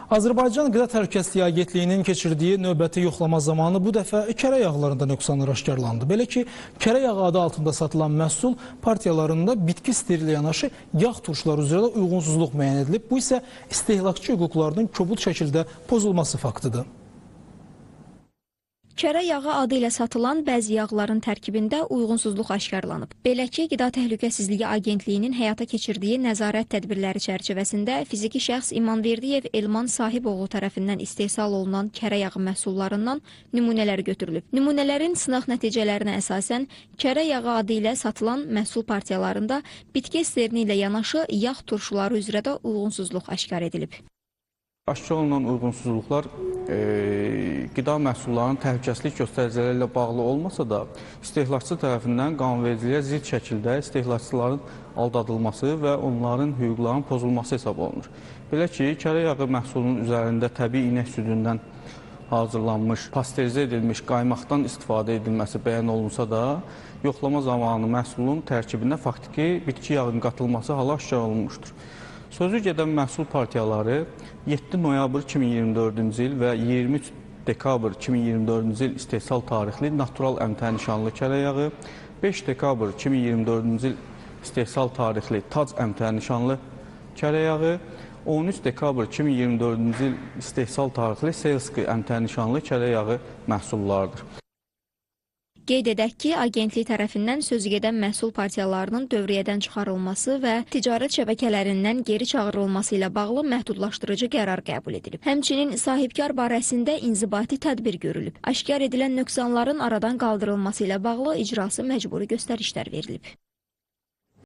Azərbaycan Qida Təhlükəsizliyi Agentliyinin keçirdiyi növbəti yoxlama zamanı bu dəfə kərə yağlarında nöqsanlar aşkarlandı. Belə ki, kərə yağı adı altında satılan məhsul partiyalarında bitki steriliyle yanaşı yağ turşuları üzrə də uyğunsuzluq müəyyən edilib. Bu isə istehlakçı hüquqlarının kobud şəkildə pozulması faktıdır. Kərə yağı adı ilə satılan bəzi yağların tərkibində uyğunsuzluq aşkarlanıb. Belə ki, Qida Təhlükəsizliyi Agentliyinin həyata keçirdiyi nəzarət tədbirləri çərçivəsində fiziki şəxs İmanverdiyev Elman Sahiboğlu tərəfindən istehsal olunan kərə yağı məhsullarından nümunələr götürülüb. Nümunələrin sınaq nəticələrinə əsasən kərə yağı adı ilə satılan məhsul partiyalarında bitki esterini ilə yanaşı yağ turşuları üzrə də uyğunsuzluq aşkar edilib. Aşkar olunan uyğunsuzluqlar qida məhsullarının təhlükəsizlik göstəriciləri ilə bağlı olmasa da, istehlakçı tərəfindən qanunvericiliyə zidd şəkildə istehlakçıların aldadılması və onların hüquqlarının pozulması hesab olunur. Belə ki, kərə yağı məhsulunun üzərində təbii inək südündən hazırlanmış, pastörizə edilmiş qaymaqdan istifadə edilməsi bəyan olunsa da, yoxlama zamanı məhsulun tərkibində faktiki bitki yağının qatılması halı aşkar olunmuşdur. Sözü gedən məhsul partiyaları 7 noyabr 2024-cü il və 23 dekabr 2024-cü il istehsal tarixli natural əmtəə nişanlı kərə yağı, 5 dekabr 2024-cü il istehsal tarixli tac əmtəə nişanlı kərə yağı, 13 dekabr 2024-cü il istehsal tarixli Selski əmtəə nişanlı kərə yağı məhsullardır. Qeyd edək ki, agentlik tərəfindən sözügedən məhsul partiyalarının dövriyyədən çıxarılması və ticarət şəbəkələrindən geri çağırılması ilə bağlı məhdudlaşdırıcı qərar qəbul edilib. Həmçinin sahibkar barəsində inzibati tədbir görülüb. Aşkar edilən nöqsanların aradan qaldırılması ilə bağlı icrası məcburi göstərişlər verilib.